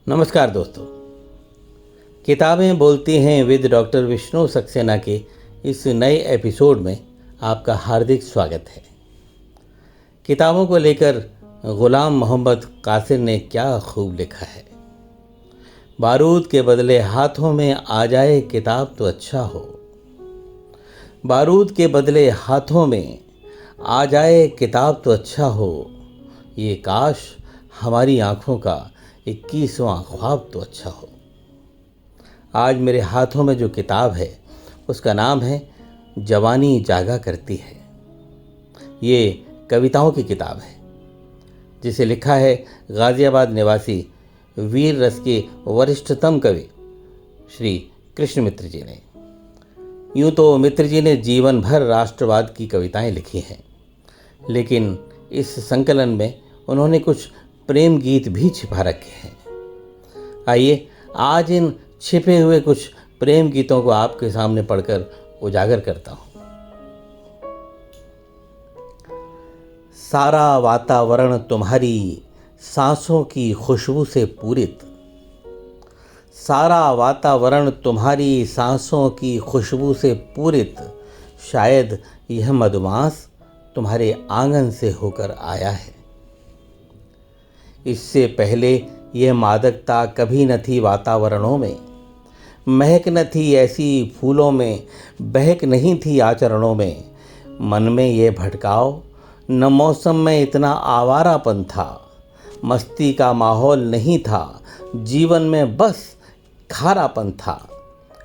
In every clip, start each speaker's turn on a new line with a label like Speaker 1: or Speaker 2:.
Speaker 1: नमस्कार दोस्तों। किताबें बोलती हैं विद डॉक्टर विष्णु सक्सेना के इस नए एपिसोड में आपका हार्दिक स्वागत है। किताबों को लेकर गुलाम मोहम्मद कासिर ने क्या खूब लिखा है। बारूद के बदले हाथों में आ जाए किताब तो अच्छा हो। बारूद के बदले हाथों में आ जाए किताब तो अच्छा हो। ये काश हमारी आँखों का 21वां ख्वाब तो अच्छा हो। आज मेरे हाथों में जो किताब है उसका नाम है जवानी जागा करती है। ये कविताओं की किताब है जिसे लिखा है गाज़ियाबाद निवासी वीर रस के वरिष्ठतम कवि श्री कृष्ण मित्र जी ने। यूँ तो मित्र जी ने जीवन भर राष्ट्रवाद की कविताएं लिखी हैं, लेकिन इस संकलन में उन्होंने कुछ प्रेम गीत भी छिपा रखे हैं। आइए आज इन छिपे हुए कुछ प्रेम गीतों को आपके सामने पढ़कर उजागर करता हूँ। सारा वातावरण तुम्हारी सांसों की खुशबू से पूरित। सारा वातावरण तुम्हारी सांसों की खुशबू से पूरित। शायद यह मधुमास तुम्हारे आंगन से होकर आया है। इससे पहले यह मादकता कभी न थी वातावरणों में, महक न थी ऐसी फूलों में, बहक नहीं थी आचरणों में। मन में ये भटकाव न मौसम में इतना आवारापन था। मस्ती का माहौल नहीं था, जीवन में बस खारापन था।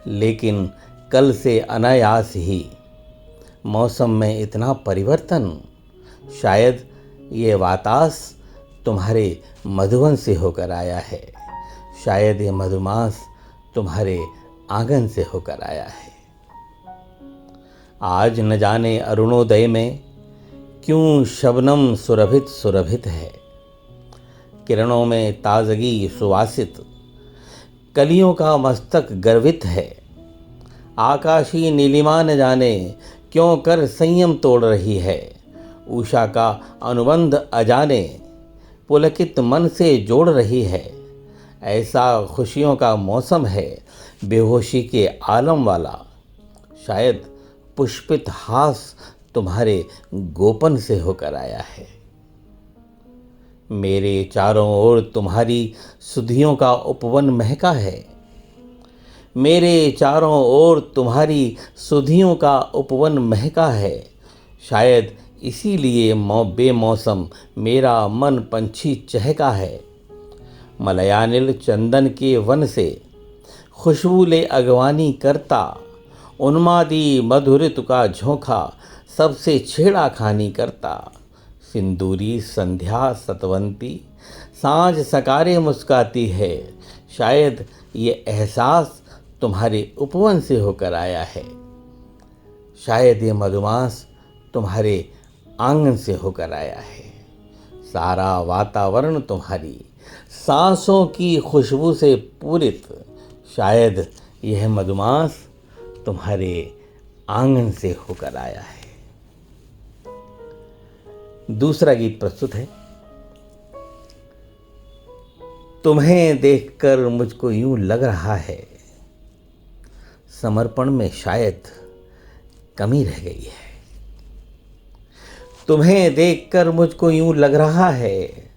Speaker 1: लेकिन कल से अनायास ही मौसम में इतना परिवर्तन। शायद ये वातास तुम्हारे मधुवन से होकर आया है। शायद ये मधुमास तुम्हारे आंगन से होकर आया है। आज न जाने अरुणोदय में क्यों शबनम सुरभित सुरभित है। किरणों में ताजगी सुवासित, कलियों का मस्तक गर्वित है। आकाशी नीलिमा न जाने क्यों कर संयम तोड़ रही है। उषा का अनुबंध अजाने पुलकित मन से जोड़ रही है। ऐसा खुशियों का मौसम है, बेहोशी के आलम वाला। शायद पुष्पित हास तुम्हारे गोपन से होकर आया है। मेरे चारों ओर तुम्हारी सुधियों का उपवन महका है। मेरे चारों ओर तुम्हारी सुधियों का उपवन महका है। शायद इसीलिए बेमौसम मेरा मन पंछी चहका है। मलयानिल चंदन के वन से खुशबू ले अगवानी करता। उन्मादी मधुरित का झोंका सबसे छेड़ा खानी करता। सिंदूरी संध्या सतवंती सांझ सकारे मुस्काती है। शायद ये एहसास तुम्हारे उपवन से होकर आया है। शायद ये मधुमास तुम्हारे आंगन से होकर आया है। सारा वातावरण तुम्हारी सांसों की खुशबू से पूरित। शायद यह मधुमास तुम्हारे आंगन से होकर आया है। दूसरा गीत प्रस्तुत है। तुम्हें देखकर मुझको यूं लग रहा है, समर्पण में शायद कमी रह गई है। तुम्हें देखकर मुझको यूं लग रहा है,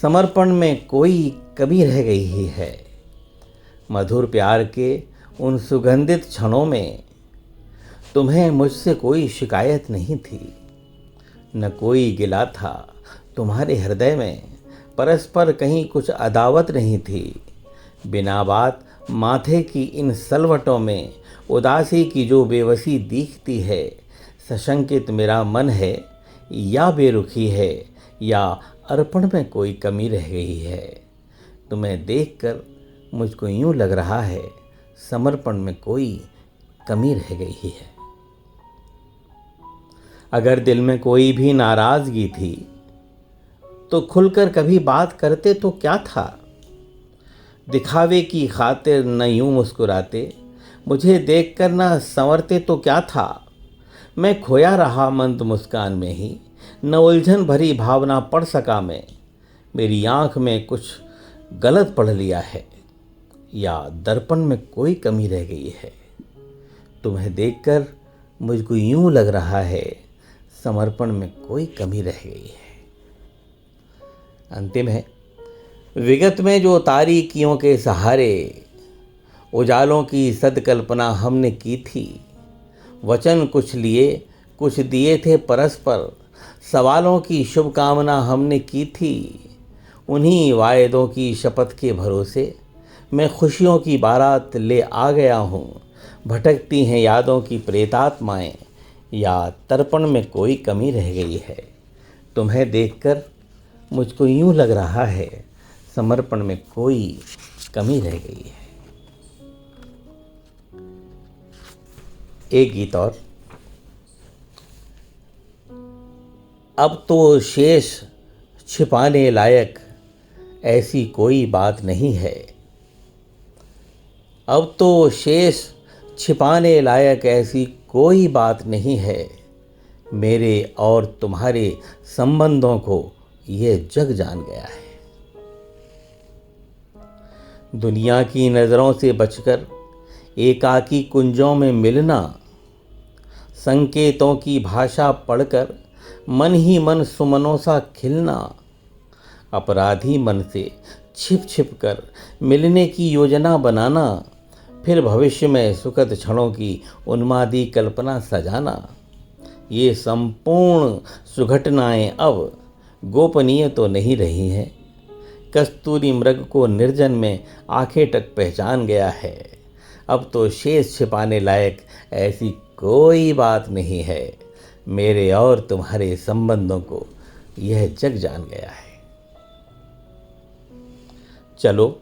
Speaker 1: समर्पण में कोई कमी रह गई ही है। मधुर प्यार के उन सुगंधित क्षणों में तुम्हें मुझसे कोई शिकायत नहीं थी। न कोई गिला था तुम्हारे हृदय में, परस्पर कहीं कुछ अदावत नहीं थी। बिना बात माथे की इन सलवटों में उदासी की जो बेबसी दिखती है। सशंकित मेरा मन है या बेरुखी है, या अर्पण में कोई कमी रह गई है। तुम्हें देखकर मुझको यूं लग रहा है, समर्पण में कोई कमी रह गई है। अगर दिल में कोई भी नाराज़गी थी तो खुलकर कभी बात करते तो क्या था। दिखावे की खातिर न यूं मुस्कुराते, मुझे देखकर न संवरते तो क्या था। मैं खोया रहा मंद मुस्कान में ही, न उलझन भरी भावना पढ़ सका मैं। मेरी आँख में कुछ गलत पढ़ लिया है या दर्पण में कोई कमी रह गई है। तुम्हें देखकर मुझको यूं लग रहा है समर्पण में कोई कमी रह गई है। अंतिम है, विगत में जो तारीकियों के सहारे उजालों की सदकल्पना हमने की थी, वचन कुछ लिए कुछ दिए थे परस्पर, सवालों की शुभकामना हमने की थी। उन्हीं वायदों की शपथ के भरोसे मैं खुशियों की बारात ले आ गया हूँ। भटकती हैं यादों की प्रेतात्माएं, या तर्पण में कोई कमी रह गई है। तुम्हें देखकर मुझको यूं लग रहा है समर्पण में कोई कमी रह गई है। एक गीत और। अब तो शेष छिपाने लायक ऐसी कोई बात नहीं है। अब तो शेष छिपाने लायक ऐसी कोई बात नहीं है। मेरे और तुम्हारे संबंधों को यह जग जान गया है। दुनिया की नज़रों से बचकर एकाकी कुंजों में मिलना, संकेतों की भाषा पढ़कर मन ही मन सुमनों सा खिलना, अपराधी मन से छिप छिप कर मिलने की योजना बनाना, फिर भविष्य में सुखद क्षणों की उन्मादी कल्पना सजाना, ये संपूर्ण सुघटनाएं अब गोपनीय तो नहीं रही हैं। कस्तूरी मृग को निर्जन में आंखें तक पहचान गया है। अब तो शेष छिपाने लायक ऐसी कोई बात नहीं है। मेरे और तुम्हारे संबंधों को यह जग जान गया है। चलो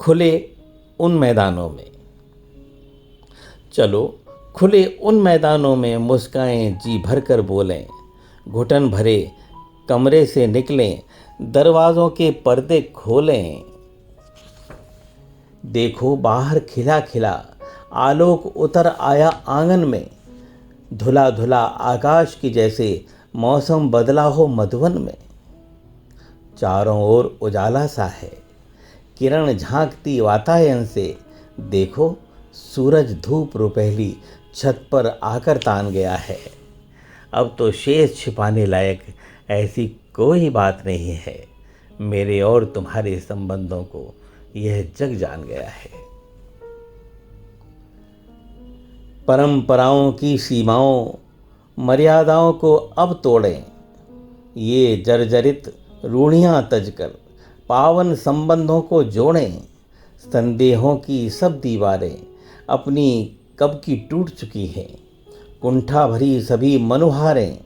Speaker 1: खुले उन मैदानों में, चलो खुले उन मैदानों में मुस्काएं जी भर कर बोलें, घुटन भरे कमरे से निकलें, दरवाज़ों के पर्दे खोलें। देखो बाहर खिला खिला आलोक उतर आया आंगन में, धुला धुला आकाश की जैसे मौसम बदला हो मधुवन में। चारों ओर उजाला सा है, किरण झांकती वातायन से, देखो सूरज धूप रुपहली छत पर आकर तान गया है। अब तो शेष छिपाने लायक ऐसी कोई बात नहीं है। मेरे और तुम्हारे संबंधों को यह जग जान गया है। परंपराओं की सीमाओं मर्यादाओं को अब तोड़ें, ये जर्जरित रूढ़ियाँ तजकर पावन संबंधों को जोड़ें। संदेहों की सब दीवारें अपनी कब की टूट चुकी हैं, कुंठा भरी सभी मनुहारें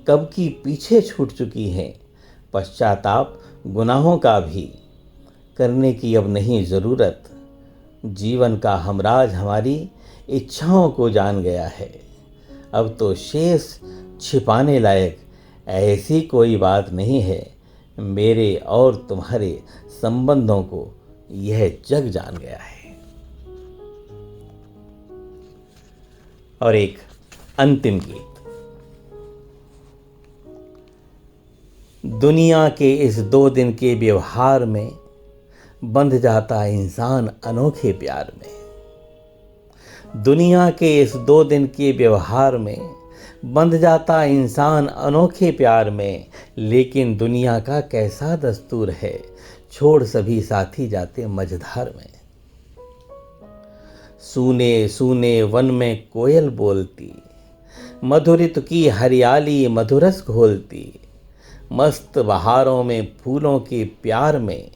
Speaker 1: कब की पीछे छूट चुकी हैं। पश्चाताप गुनाहों का भी करने की अब नहीं ज़रूरत। जीवन का हमराज हमारी इच्छाओं को जान गया है। अब तो शेष छिपाने लायक ऐसी कोई बात नहीं है। मेरे और तुम्हारे संबंधों को यह जग जान गया है। और एक अंतिम गीत। दुनिया के इस 2 दिन के व्यवहार में बंध जाता इंसान अनोखे प्यार में। दुनिया के इस 2 दिन के व्यवहार में बंध जाता इंसान अनोखे प्यार में। लेकिन दुनिया का कैसा दस्तूर है, छोड़ सभी साथी जाते मझधार में। सूने सूने वन में कोयल बोलती, मधुरित की हरियाली मधुरस घोलती। मस्त बहारों में फूलों के प्यार में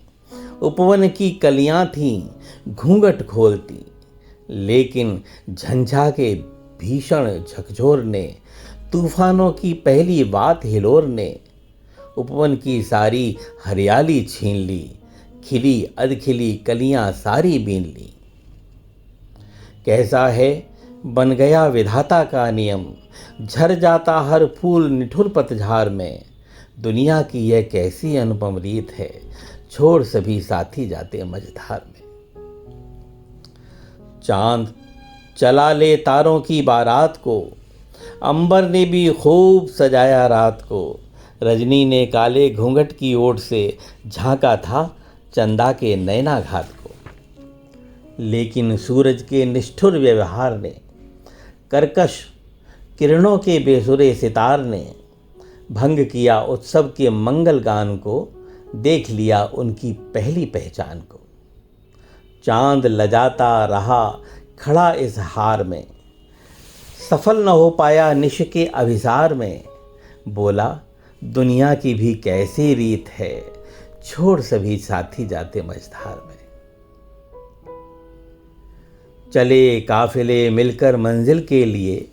Speaker 1: उपवन की कलियां थीं घूंघट खोलती। लेकिन झंझा के भीषण झकझोर ने, तूफानों की पहली बात हिलोर ने उपवन की सारी हरियाली छीन ली। खिली अधखिली कलियां सारी बीन ली। कैसा है बन गया विधाता का नियम, झर जाता हर फूल निठुर पतझार में। दुनिया की यह कैसी अनुपम रीत है, छोड़ सभी साथी जाते मझधार में। चांद चला ले तारों की बारात को, अंबर ने भी खूब सजाया रात को। रजनी ने काले घूंघट की ओर से झांका था चंदा के नयनाघात को। लेकिन सूरज के निष्ठुर व्यवहार ने, कर्कश किरणों के बेसुरे सितार ने भंग किया उत्सव के मंगल गान को, देख लिया उनकी पहली पहचान को। चांद लजाता रहा खड़ा इस हार में, सफल न हो पाया निश के अभिसार में। बोला दुनिया की भी कैसी रीत है, छोड़ सभी साथी जाते मझधार में। चले काफिले मिलकर मंजिल के लिए,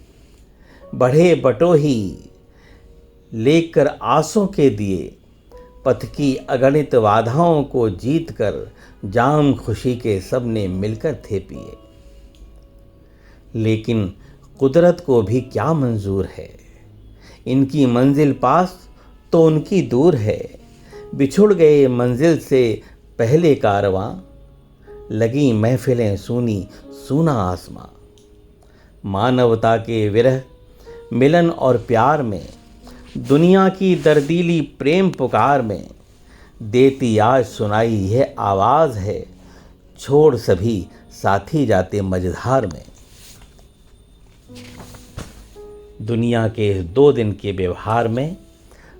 Speaker 1: बढ़े बटोही लेकर आसों के दिए। पथ की अगणित बाधाओं को जीत कर जाम खुशी के सबने मिलकर थे पिए। लेकिन कुदरत को भी क्या मंजूर है, इनकी मंजिल पास तो उनकी दूर है। बिछुड़ गए मंजिल से पहले कारवां, लगी महफिलें सूनी सूना आसमां। मानवता के विरह मिलन और प्यार में, दुनिया की दर्दीली प्रेम पुकार में, देती आज सुनाई यह आवाज़ है, छोड़ सभी साथी जाते मझधार में। दुनिया के 2 दिन के व्यवहार में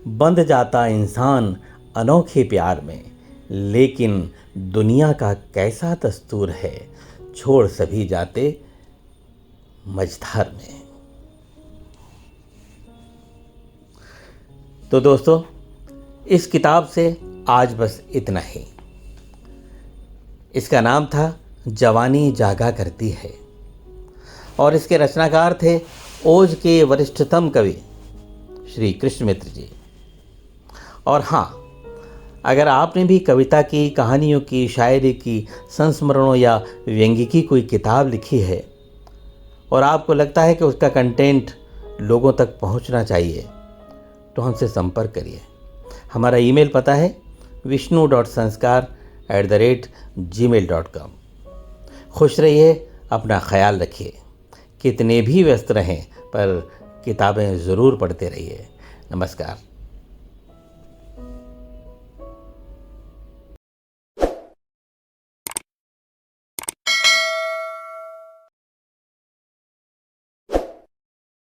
Speaker 1: बंध जाता इंसान अनोखे प्यार में। लेकिन दुनिया का कैसा दस्तूर है, छोड़ सभी जाते मझधार में। तो दोस्तों, इस किताब से आज बस इतना ही। इसका नाम था जवानी जागा करती है और इसके रचनाकार थे ओज के वरिष्ठतम कवि श्री कृष्ण मित्र जी। और हाँ, अगर आपने भी कविता की, कहानियों की, शायरी की, संस्मरणों या व्यंग्य की कोई किताब लिखी है और आपको लगता है कि उसका कंटेंट लोगों तक पहुंचना चाहिए, तो हमसे संपर्क करिए। हमारा ईमेल पता है vishnu.sanskar@gmail.com। खुश रहिए, अपना ख्याल रखिए। कितने भी व्यस्त रहें पर किताबें ज़रूर पढ़ते रहिए। नमस्कार।